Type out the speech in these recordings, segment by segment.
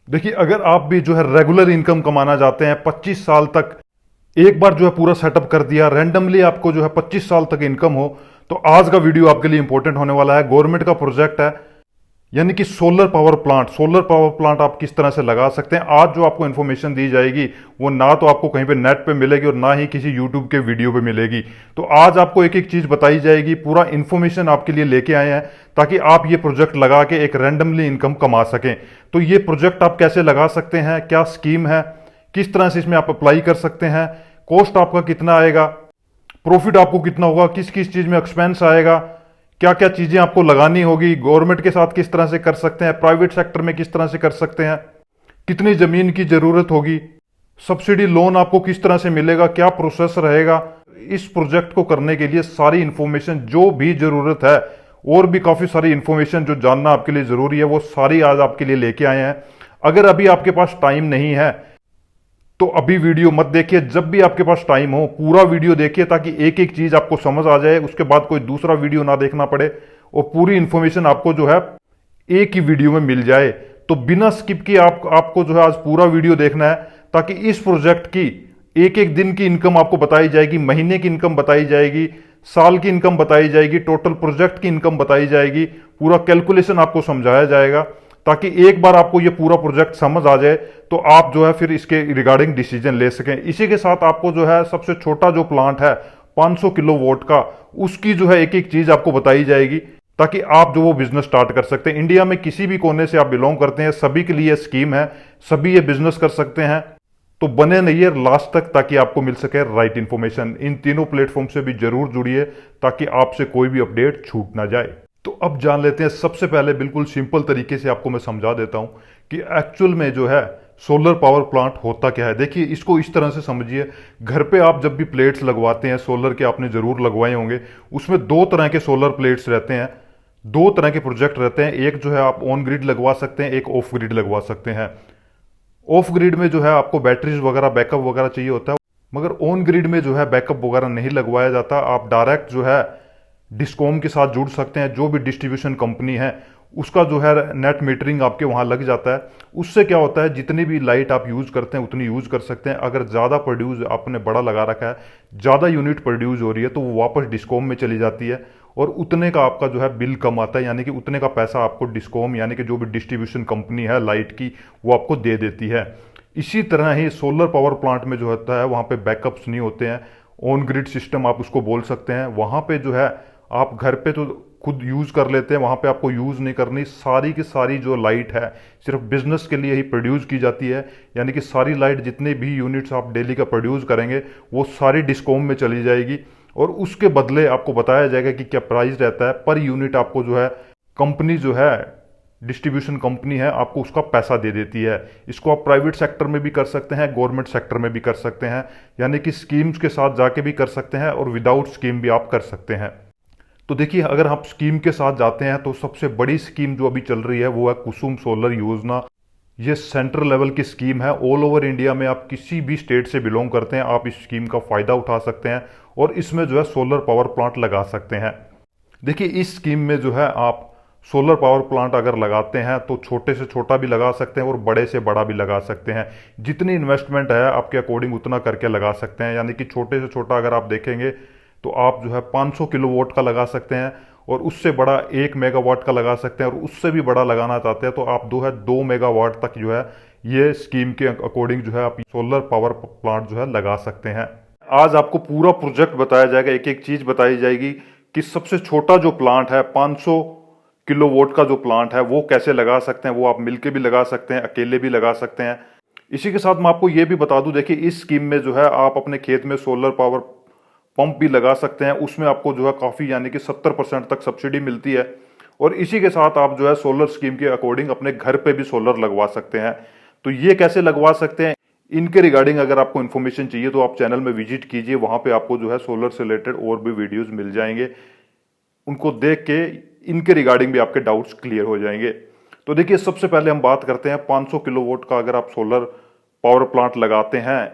देखिए, अगर आप भी जो है रेगुलर इनकम कमाना चाहते हैं 25 साल तक, एक बार जो है पूरा सेटअप कर दिया, रैंडमली आपको जो है 25 साल तक इनकम हो, तो आज का वीडियो आपके लिए इंपॉर्टेंट होने वाला है। गवर्नमेंट का प्रोजेक्ट है, यानी कि सोलर पावर प्लांट आप किस तरह से लगा सकते हैं। आज जो आपको इन्फॉर्मेशन दी जाएगी वो ना तो आपको कहीं पे नेट पे मिलेगी और ना ही किसी यूट्यूब के वीडियो पे मिलेगी। तो आज आपको एक एक चीज बताई जाएगी, पूरा इन्फॉर्मेशन आपके लिए लेके आए हैं ताकि आप ये प्रोजेक्ट लगा के एक रैंडमली इनकम कमा सकें। तो ये प्रोजेक्ट आप कैसे लगा सकते हैं, क्या स्कीम है, किस तरह से इसमें आप अप्लाई कर सकते हैं, कॉस्ट आपका कितना आएगा, प्रॉफिट आपको कितना होगा, किस किस चीज में एक्सपेंस आएगा, क्या क्या चीजें आपको लगानी होगी, गवर्नमेंट के साथ किस तरह से कर सकते हैं, प्राइवेट सेक्टर में किस तरह से कर सकते हैं, कितनी जमीन की जरूरत होगी, सब्सिडी लोन आपको किस तरह से मिलेगा, क्या प्रोसेस रहेगा। इस प्रोजेक्ट को करने के लिए सारी इंफॉर्मेशन जो भी जरूरत है, और भी काफी सारी इंफॉर्मेशन जो जानना आपके लिए जरूरी है, वो सारी आज आपके लिए लेके आए हैं। अगर अभी आपके पास टाइम नहीं है तो अभी वीडियो मत देखिए, जब भी आपके पास टाइम हो पूरा वीडियो देखिए ताकि एक एक चीज आपको समझ आ जाए, उसके बाद कोई दूसरा वीडियो ना देखना पड़े और पूरी इंफॉर्मेशन आपको जो है एक ही वीडियो में मिल जाए। तो बिना स्किप किए आपको जो है आज पूरा वीडियो देखना है ताकि इस प्रोजेक्ट की एक एक दिन की इनकम आपको बताई जाएगी, महीने की इनकम बताई जाएगी, साल की इनकम बताई जाएगी, टोटल प्रोजेक्ट की इनकम बताई जाएगी, पूरा कैलकुलेशन आपको समझाया जाएगा ताकि एक बार आपको ये पूरा प्रोजेक्ट समझ आ जाए तो आप जो है फिर इसके रिगार्डिंग डिसीजन ले सकें। इसी के साथ आपको जो है सबसे छोटा जो प्लांट है 500 किलोवाट का, उसकी जो है एक एक चीज आपको बताई जाएगी ताकि आप जो वो बिजनेस स्टार्ट कर सकते हैं। इंडिया में किसी भी कोने से आप बिलोंग करते हैं, सभी के लिए स्कीम है, सभी ये बिजनेस कर सकते हैं। तो बने रहिए लास्ट तक ताकि आपको मिल सके राइट इंफॉर्मेशन। इन तीनों प्लेटफॉर्म से भी जरूर जुड़िए ताकि आपसे कोई भी अपडेट छूट ना जाए। तो अब जान लेते हैं, सबसे पहले बिल्कुल सिंपल तरीके से आपको मैं समझा देता हूं कि एक्चुअल में जो है सोलर पावर प्लांट होता क्या है। देखिए, इसको इस तरह से समझिए, घर पे आप जब भी प्लेट्स लगवाते हैं सोलर के, आपने जरूर लगवाए होंगे, उसमें दो तरह के सोलर प्लेट्स रहते हैं, दो तरह के प्रोजेक्ट रहते हैं। एक जो है आप ऑन ग्रिड लगवा सकते हैं, एक ऑफ ग्रिड लगवा सकते हैं। ऑफ ग्रिड में जो है आपको बैटरीज वगैरह बैकअप वगैरह चाहिए होता है, मगर ऑन ग्रिड में जो है बैकअप वगैरह नहीं लगवाया जाता। आप डायरेक्ट जो है डिस्कॉम के साथ जुड़ सकते हैं, जो भी डिस्ट्रीब्यूशन कंपनी है उसका जो है नेट मीटरिंग आपके वहां लग जाता है। उससे क्या होता है, जितनी भी लाइट आप यूज करते हैं उतनी यूज कर सकते हैं। अगर ज्यादा प्रोड्यूस आपने बड़ा लगा रखा है, ज्यादा यूनिट प्रोड्यूस हो रही है, तो वो वापस डिस्कॉम में चली जाती है और उतने का आपका जो है बिल कम आता है, यानी कि उतने का पैसा आपको डिस्कॉम यानी कि जो भी डिस्ट्रीब्यूशन कंपनी है लाइट की, वो आपको दे देती है। इसी तरह ही सोलर पावर प्लांट में जो होता है वहां पे बैकअप्स नहीं होते हैं, ऑन ग्रिड सिस्टम आप उसको बोल सकते हैं। वहां पे जो है आप घर पे तो खुद यूज कर लेते हैं, वहां पे आपको यूज नहीं करनी। सारी की सारी जो लाइट है सिर्फ बिजनेस के लिए ही प्रोड्यूस की जाती है, यानी कि सारी लाइट जितने भी यूनिट्स आप डेली का प्रोड्यूस करेंगे वो सारी डिस्कॉम में चली जाएगी और उसके बदले आपको बताया जाएगा कि क्या प्राइस रहता है पर यूनिट। आपको जो है कंपनी जो है डिस्ट्रीब्यूशन कंपनी है आपको उसका पैसा दे देती है। इसको आप प्राइवेट सेक्टर में भी कर सकते हैं, गवर्नमेंट सेक्टर में भी कर सकते हैं, यानी कि स्कीम्स के साथ जाके भी कर सकते हैं और विदाउट स्कीम भी आप कर सकते हैं। तो देखिए, अगर आप स्कीम के साथ जाते हैं तो सबसे बड़ी स्कीम जो अभी चल रही है वो है कुसुम सोलर योजना। ये सेंट्रल लेवल की स्कीम है। ऑल ओवर इंडिया में आप किसी भी स्टेट से बिलोंग करते हैं, आप इस स्कीम का फायदा उठा सकते हैं और इसमें जो है सोलर पावर प्लांट लगा सकते हैं। देखिए, इस स्कीम में जो है आप सोलर पावर प्लांट अगर लगाते हैं तो छोटे से छोटा भी लगा सकते हैं और बड़े से बड़ा भी लगा सकते हैं। जितनी इन्वेस्टमेंट है आपके अकॉर्डिंग उतना करके लगा सकते हैं, यानी कि छोटे से छोटा अगर आप देखेंगे तो आप जो है 500 किलोवाट का लगा सकते हैं और उससे बड़ा 1 मेगावाट का लगा सकते हैं और उससे भी बड़ा लगाना चाहते हैं तो आप 2 मेगावाट तक जो है ये स्कीम के अकॉर्डिंग जो है आप सोलर पावर प्लांट जो है लगा सकते हैं। आज आपको पूरा प्रोजेक्ट बताया जाएगा, एक एक चीज बताई जाएगी कि सबसे छोटा जो प्लांट है 500 किलोवाट का जो प्लांट है वो कैसे लगा सकते हैं। वो आप मिलके भी लगा सकते हैं, अकेले भी लगा सकते हैं। इसी के साथ मैं आपको ये भी बता दूं, देखिए इस स्कीम में जो है आप अपने खेत में सोलर पावर पंप भी लगा सकते हैं, उसमें आपको जो है काफी यानी कि 70% तक सब्सिडी मिलती है और इसी के साथ आप जो है सोलर स्कीम के अकॉर्डिंग अपने घर पे भी सोलर लगवा सकते हैं। तो ये कैसे लगवा सकते हैं, इनके रिगार्डिंग अगर आपको इन्फॉर्मेशन चाहिए तो आप चैनल में विजिट कीजिए, वहां पे आपको जो है सोलर से रिलेटेड और भी वीडियोस मिल जाएंगे। उनको देख के इनके रिगार्डिंग भी आपके डाउट्स क्लियर हो जाएंगे। तो देखिए, सबसे पहले हम बात करते हैं 500 किलोवाट का अगर आप सोलर पावर प्लांट लगाते हैं,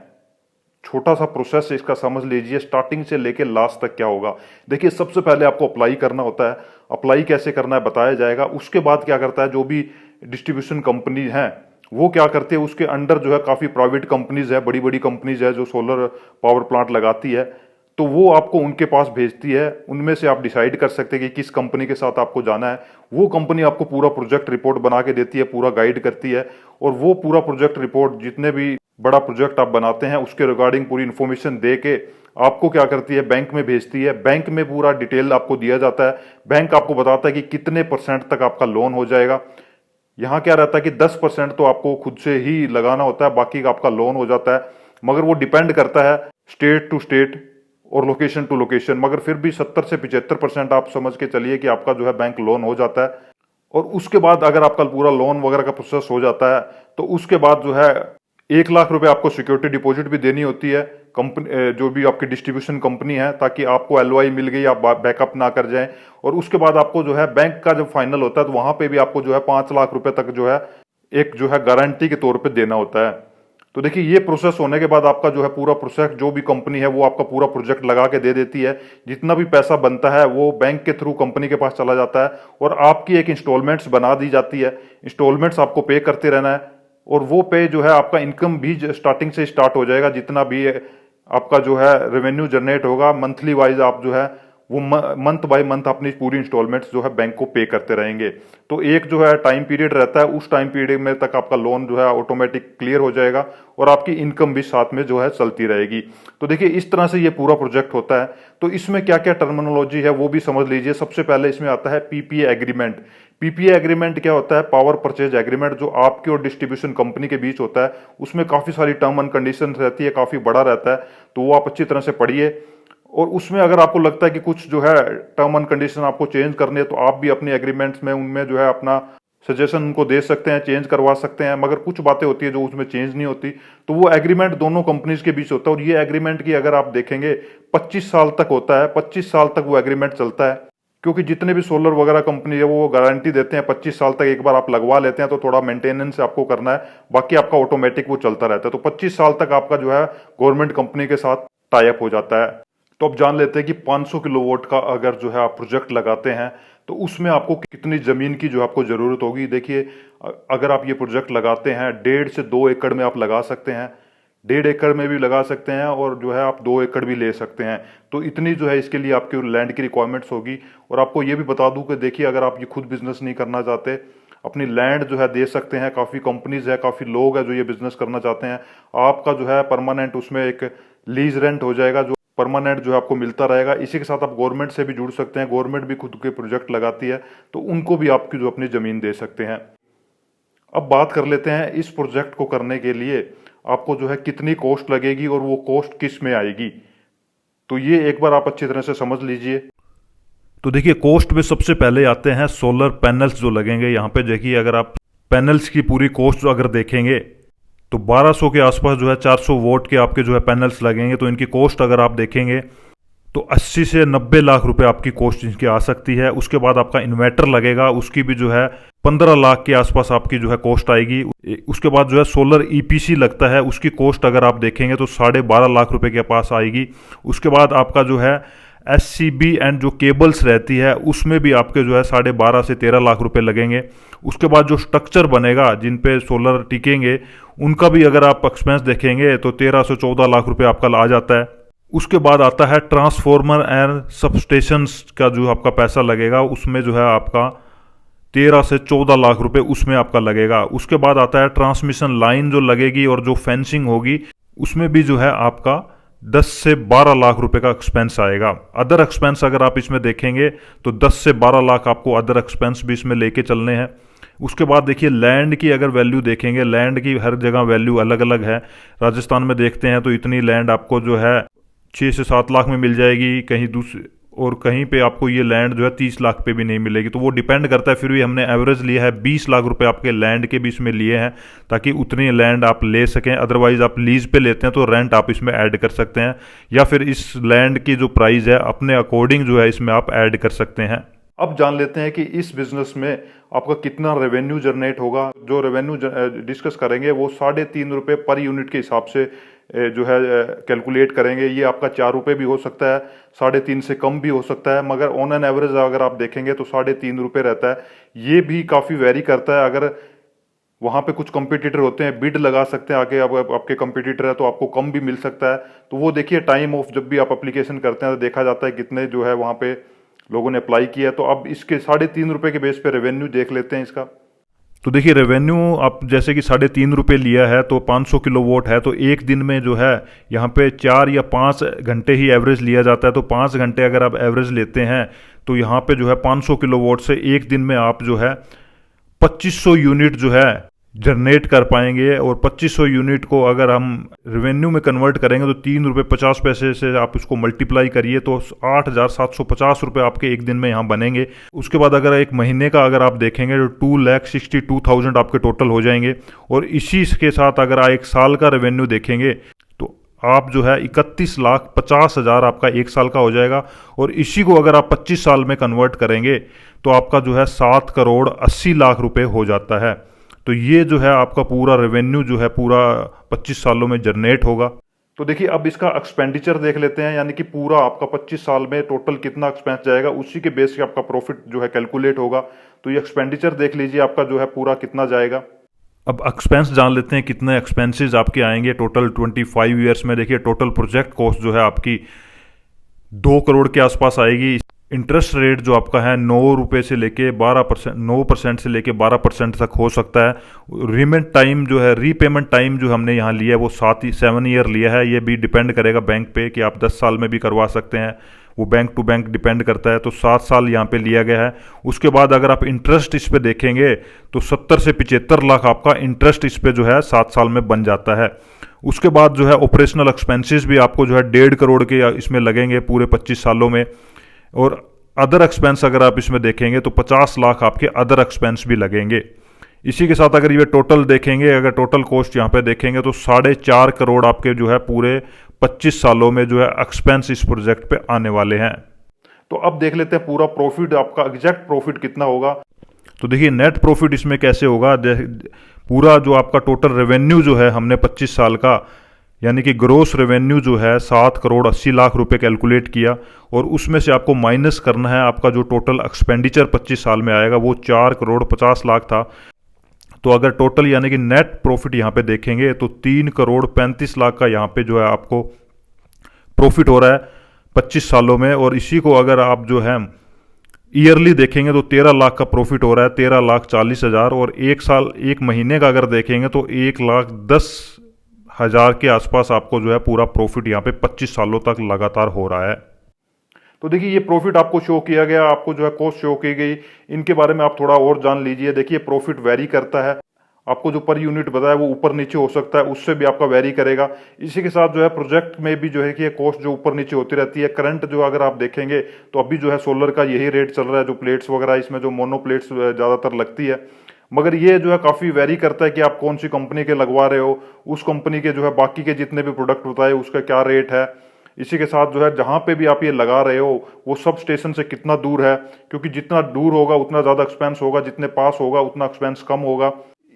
छोटा सा प्रोसेस इसका समझ लीजिए, स्टार्टिंग से लेके लास्ट तक क्या होगा। देखिए, सबसे पहले आपको अप्लाई करना होता है, अप्लाई कैसे करना है बताया जाएगा। उसके बाद क्या करता है, जो भी डिस्ट्रीब्यूशन कंपनी है वो क्या करती है, उसके अंडर जो है काफ़ी प्राइवेट कंपनीज है, बड़ी बड़ी कंपनीज है जो सोलर पावर प्लांट लगाती है। तो वो आपको उनके पास भेजती है, उनमें से आप डिसाइड कर सकते हैं कि किस कंपनी के साथ आपको जाना है। वो कंपनी आपको पूरा प्रोजेक्ट रिपोर्ट बना के देती है, पूरा गाइड करती है, और वो पूरा प्रोजेक्ट रिपोर्ट जितने भी बड़ा प्रोजेक्ट आप बनाते हैं उसके रिगार्डिंग पूरी इन्फॉर्मेशन दे के आपको क्या करती है, बैंक में भेजती है। बैंक में पूरा डिटेल आपको दिया जाता है। बैंक आपको बताता है कि कितने % तक आपका लोन हो जाएगा। यहाँ क्या रहता है कि 10% तो आपको खुद से ही लगाना होता है, बाकी का आपका लोन हो जाता है। मगर वो डिपेंड करता है स्टेट टू स्टेट और लोकेशन टू लोकेशन, मगर फिर भी 70 से 75% आप समझ के चलिए कि आपका जो है बैंक लोन हो जाता है। और उसके बाद अगर आपका पूरा लोन वगैरह का प्रोसेस हो जाता है तो उसके बाद जो है 1 लाख रुपए आपको सिक्योरिटी डिपॉजिट भी देनी होती है कंपनी, जो भी आपकी डिस्ट्रीब्यूशन कंपनी है, ताकि आपको LOI मिल गई, आप बैकअप ना कर जाएं। और उसके बाद आपको जो है बैंक का जब फाइनल होता है तो वहां पे भी आपको जो है 5 लाख रुपए तक जो है एक जो है गारंटी के तौर पे देना होता है। तो देखिए ये प्रोसेस होने के बाद आपका जो है पूरा प्रोसेस, जो भी कंपनी है वो आपका पूरा प्रोजेक्ट लगा के दे देती है। जितना भी पैसा बनता है वो बैंक के थ्रू कंपनी के पास चला जाता है, और आपकी एक इंस्टॉलमेंट्स बना दी जाती है। इंस्टॉलमेंट्स आपको पे करते रहना है, और वो पे जो है आपका इनकम भी स्टार्टिंग से स्टार्ट हो जाएगा। जितना भी आपका जो है रेवेन्यू जनरेट होगा मंथली वाइज, आप जो है वो मंथ बाय मंथ अपनी पूरी इंस्टॉलमेंट्स जो है बैंक को पे करते रहेंगे। तो एक जो है टाइम पीरियड रहता है, उस टाइम पीरियड में तक आपका लोन जो है ऑटोमेटिक क्लियर हो जाएगा, और आपकी इनकम भी साथ में जो है चलती रहेगी। तो देखिए इस तरह से ये पूरा प्रोजेक्ट होता है। तो इसमें क्या क्या टर्मिनोलॉजी है वो भी समझ लीजिए। सबसे पहले इसमें आता है PPA एग्रीमेंट। PPA एग्रीमेंट क्या होता है? पावर परचेज एग्रीमेंट, जो आपके और डिस्ट्रीब्यूशन कंपनी के बीच होता है। उसमें काफी सारी टर्म एंड कंडीशन रहती है, काफी बड़ा रहता है, तो वो आप अच्छी तरह से पढ़िए। और उसमें अगर आपको लगता है कि कुछ जो है टर्म एंड कंडीशन आपको चेंज करनी है, तो आप भी अपने एग्रीमेंट्स में उनमें जो है अपना सजेशन उनको दे सकते हैं, चेंज करवा सकते हैं। मगर कुछ बातें होती है जो उसमें चेंज नहीं होती, तो वो एग्रीमेंट दोनों कंपनीज के बीच होता है। और ये एग्रीमेंट की अगर आप देखेंगे 25 साल तक होता है, 25 साल तक वो एग्रीमेंट चलता है। क्योंकि जितने भी सोलर वगैरह कंपनी है वो गारंटी देते हैं 25 साल तक। एक बार आप लगवा लेते हैं तो थोड़ा मेंटेनेंस आपको करना है, बाकी आपका ऑटोमेटिक वो चलता रहता है। तो 25 साल तक आपका जो है गवर्नमेंट कंपनी के साथ टाई अप हो जाता है। तो अब जान लेते हैं कि 500 किलोवाट का अगर जो है आप प्रोजेक्ट लगाते हैं तो उसमें आपको कितनी जमीन की जो आपको जरूरत होगी। देखिए अगर आप ये प्रोजेक्ट लगाते हैं 1.5 से 2 एकड़ में आप लगा सकते हैं, 1.5 एकड़ में भी लगा सकते हैं, और जो है आप 2 एकड़ भी ले सकते हैं। तो इतनी जो है इसके लिए आपकी लैंड की रिक्वायरमेंट्स होगी। और आपको ये भी बता दूं कि देखिए अगर आप ये खुद बिजनेस नहीं करना चाहते, अपनी लैंड जो है दे सकते हैं। काफ़ी कंपनीज है, काफ़ी लोग हैं जो ये बिजनेस करना चाहते हैं। आपका जो है परमानेंट उसमें एक लीज रेंट हो जाएगा, जो परमानेंट जो है आपको मिलता रहेगा। इसी के साथ आप गवर्नमेंट से भी जुड़ सकते हैं, गवर्नमेंट भी खुद के प्रोजेक्ट लगाती है, तो उनको भी आपकी जो अपनी ज़मीन दे सकते हैं। अब बात कर लेते हैं इस प्रोजेक्ट को करने के लिए आपको जो है कितनी कॉस्ट लगेगी और वो कॉस्ट किस में आएगी। तो ये एक बार आप अच्छी तरह से समझ लीजिए। तो देखिए कॉस्ट में सबसे पहले आते हैं सोलर पैनल्स जो लगेंगे। यहाँ पे देखिए अगर आप पैनल्स की पूरी कॉस्ट जो अगर देखेंगे तो 1200 के आसपास जो है 400 वोट के आपके जो है पैनल्स लगेंगे। तो इनकी कॉस्ट अगर आप देखेंगे तो 80 से 90 लाख रुपए आपकी कॉस्ट इनकी आ सकती है। उसके बाद आपका इन्वर्टर लगेगा, उसकी भी जो है 15 लाख के आसपास आपकी जो है कॉस्ट आएगी। उसके बाद जो है सोलर EPC लगता है, उसकी कॉस्ट अगर आप देखेंगे तो 12.5 लाख रुपए के पास आएगी। उसके बाद आपका जो है SCB एंड जो केबल्स रहती है उसमें भी आपके जो है 12.5 से 13 लाख रुपए लगेंगे। उसके बाद जो स्ट्रक्चर बनेगा जिन पे सोलर टिकेंगे उनका भी अगर आप एक्सपेंस देखेंगे तो 13 से 14 लाख रुपए आपका आ जाता है। उसके बाद आता है ट्रांसफॉर्मर एंड सबस्टेशंस का जो आपका पैसा लगेगा, उसमें जो है आपका 13 से 14 लाख रुपए उसमें आपका लगेगा। उसके बाद आता है ट्रांसमिशन लाइन जो लगेगी और जो फेंसिंग होगी उसमें भी जो है आपका 10 से 12 लाख रुपए का एक्सपेंस आएगा। अदर एक्सपेंस अगर आप इसमें देखेंगे तो 10 से 12 लाख आपको अदर एक्सपेंस भी इसमें लेके चलने हैं। उसके बाद देखिए लैंड की अगर वैल्यू देखेंगे, लैंड की हर जगह वैल्यू अलग अलग है। राजस्थान में देखते हैं तो इतनी लैंड आपको जो है 6 से 7 लाख में मिल जाएगी, कहीं दूसरे और कहीं पे आपको ये लैंड जो है 30 लाख पे भी नहीं मिलेगी। तो वो डिपेंड करता है। फिर भी हमने एवरेज लिया है 20 लाख रुपए आपके लैंड के भी इसमें लिए हैं, ताकि उतनी लैंड आप ले सकें। अदरवाइज आप लीज पे लेते हैं तो रेंट आप इसमें ऐड कर सकते हैं, या फिर इस लैंड की जो प्राइस है अपने अकॉर्डिंग जो है इसमें आप ऐड कर सकते हैं। अब जान लेते हैं कि इस बिजनेस में आपका कितना रेवेन्यू जनरेट होगा। जो रेवेन्यू डिस्कस करेंगे वो 3.5 रुपये पर यूनिट के हिसाब से जो है कैलकुलेट करेंगे। ये आपका 4 रुपये भी हो सकता है, 3.5 से कम भी हो सकता है, मगर ऑन एन एवरेज अगर आप देखेंगे तो 3.5 रुपये रहता है। ये भी काफ़ी वेरी करता है। अगर वहाँ पे कुछ कंपटीटर होते हैं, बिड लगा सकते हैं आगे, अब आपके कंपटीटर है तो आपको कम भी मिल सकता है। तो वो देखिए टाइम ऑफ जब भी आप एप्लीकेशन करते हैं तो देखा जाता है कितने जो है वहाँ पे लोगों ने अप्लाई किया है। तो अब इसके 3.5 रुपये के बेस पे रेवेन्यू देख लेते हैं इसका। तो देखिए रेवेन्यू आप जैसे कि 3.5 रुपये लिया है तो 500 किलोवाट है, तो एक दिन में जो है यहाँ पे 4 या 5 घंटे ही एवरेज लिया जाता है। तो 5 घंटे अगर आप एवरेज लेते हैं तो यहाँ पे जो है 500 किलोवाट से एक दिन में आप जो है 2500 यूनिट जो है जनरेट कर पाएंगे। और 2500 यूनिट को अगर हम रेवेन्यू में कन्वर्ट करेंगे तो 3 रुपये 50 पैसे से आप इसको मल्टीप्लाई करिए तो 8,750 रुपये आपके एक दिन में यहाँ बनेंगे। उसके बाद अगर एक महीने का अगर आप देखेंगे तो 2,62,000 आपके टोटल हो जाएंगे। और इसी के साथ अगर आप एक साल का रेवेन्यू देखेंगे तो आप जो है 31,50,000 आपका एक साल का हो जाएगा। और इसी को अगर आप 25 साल में कन्वर्ट करेंगे तो आपका जो है 7,80,00,000 रुपये हो जाता है। तो ये जो है आपका पूरा रेवेन्यू जो है पूरा 25 सालों में जनरेट होगा। तो देखिए अब इसका एक्सपेंडिचर देख लेते हैं, यानी कि पूरा आपका 25 साल में टोटल कितना एक्सपेंस जाएगा, उसी के बेस पे आपका प्रॉफिट जो है कैलकुलेट होगा। तो ये एक्सपेंडिचर देख लीजिए आपका जो है पूरा कितना जाएगा। अब एक्सपेंस जान लेते हैं कितने एक्सपेंसेस आपके आएंगे टोटल 25 ईयर्स में। देखिए टोटल प्रोजेक्ट कॉस्ट जो है आपकी 2 करोड़ के आसपास आएगी। इंटरेस्ट रेट जो आपका है 9 रुपये से लेके 12%, 9% से लेके 12% तक हो सकता है। रीपेमेंट टाइम जो है, रीपेमेंट टाइम जो हमने यहाँ लिया है वो 7 ईयर लिया है। ये भी डिपेंड करेगा बैंक पे कि आप 10 साल में भी करवा सकते हैं, वो बैंक टू बैंक डिपेंड करता है। तो 7 साल यहाँ पे लिया गया है। उसके बाद अगर आप इंटरेस्ट इस पे देखेंगे तो 70 से 75 लाख आपका इंटरेस्ट इस पे जो है 7 साल में बन जाता है। उसके बाद जो है ऑपरेशनल एक्सपेंसेस भी आपको जो है 1.5 करोड़ के इसमें लगेंगे पूरे 25 सालों में। और अदर एक्सपेंस अगर आप इसमें देखेंगे तो 50 लाख आपके अदर एक्सपेंस भी लगेंगे। इसी के साथ अगर ये टोटल देखेंगे, अगर टोटल कॉस्ट यहाँ पे देखेंगे तो 4.5 करोड़ आपके जो है पूरे 25 सालों में जो है एक्सपेंस इस प्रोजेक्ट पे आने वाले हैं। तो अब देख लेते हैं पूरा प्रॉफिट, आपका एग्जैक्ट प्रॉफिट कितना होगा। तो देखिए नेट प्रॉफिट इसमें कैसे होगा। पूरा जो आपका टोटल रेवेन्यू जो है हमने 25 साल का, यानी कि ग्रोस रेवेन्यू जो है 7,80,00,000 रुपए कैलकुलेट किया। और उसमें से आपको माइनस करना है आपका जो टोटल एक्सपेंडिचर 25 साल में आएगा वो 4,50,00,000 था। तो अगर टोटल यानी कि नेट प्रॉफिट यहाँ पे देखेंगे तो 3,35,00,000 का यहाँ पे जो है आपको प्रॉफिट हो रहा है 25 सालों में। और इसी को अगर आप जो है ईयरली देखेंगे तो 13 लाख का प्रॉफिट हो रहा है, 13,40,000। और एक साल, एक महीने का अगर देखेंगे तो 1,10,000 के आसपास आपको जो है पूरा प्रॉफिट यहाँ पे 25 सालों तक लगातार हो रहा है। तो देखिए ये प्रॉफिट आपको शो किया गया, आपको जो है कॉस्ट शो की गई। इनके बारे में आप थोड़ा और जान लीजिए। देखिए प्रॉफिट वेरी करता है, आपको जो पर यूनिट बताया वो ऊपर नीचे हो सकता है, उससे भी आपका वेरी करेगा। इसी के साथ जो है प्रोजेक्ट में भी जो है कि कॉस्ट जो ऊपर नीचे होती रहती है। करंट जो अगर आप देखेंगे तो अभी जो है सोलर का यही रेट चल रहा है, जो प्लेट्स वगैरह इसमें जो मोनो प्लेट्स ज़्यादातर लगती है। मगर ये जो है काफ़ी वेरी करता है कि आप कौन सी कंपनी के लगवा रहे हो, उस कंपनी के जो है बाकी के जितने भी प्रोडक्ट बताए उसका क्या रेट है। इसी के साथ जो है जहाँ पे भी आप ये लगा रहे हो वो सब स्टेशन से कितना दूर है, क्योंकि जितना दूर होगा उतना ज़्यादा एक्सपेंस होगा, जितने पास होगा उतना एक्सपेंस कम होगा।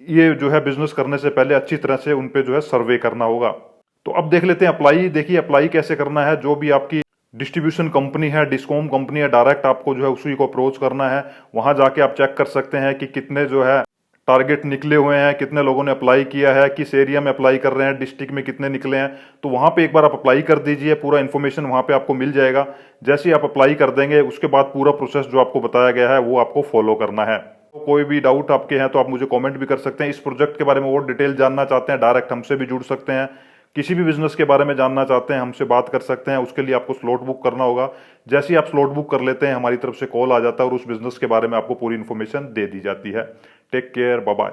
ये जो है बिजनेस करने से पहले अच्छी तरह से उन पे जो है सर्वे करना होगा। तो अब देख लेते हैं अप्लाई। देखिए अप्लाई कैसे करना है। जो भी आपकी डिस्ट्रीब्यूशन कंपनी है, डिस्कॉम कंपनी है, डायरेक्ट आपको जो है उसी को अप्रोच करना है। वहां जाके आप चेक कर सकते हैं कि कितने जो है टारगेट निकले हुए हैं, कितने लोगों ने अप्लाई किया है, किस एरिया में अप्लाई कर रहे हैं, डिस्ट्रिक्ट में कितने निकले हैं। तो वहां पे एक बार आप अप्लाई कर दीजिए, पूरा इन्फॉर्मेशन वहां पे आपको मिल जाएगा। जैसे ही आप अप्लाई कर देंगे उसके बाद पूरा प्रोसेस जो आपको बताया गया है वो आपको फॉलो करना है। तो कोई भी डाउट आपके हैं तो आप मुझे कमेंट भी कर सकते हैं। इस प्रोजेक्ट के बारे में और डिटेल जानना चाहते हैं, डायरेक्ट हमसे भी जुड़ सकते हैं। किसी भी बिजनेस के बारे में जानना चाहते हैं हमसे बात कर सकते हैं। उसके लिए आपको स्लॉट बुक करना होगा। जैसे ही आप स्लॉट बुक कर लेते हैं हमारी तरफ से कॉल आ जाता है और उस बिजनेस के बारे में आपको पूरी इन्फॉर्मेशन दे दी जाती है। Take care, bye bye.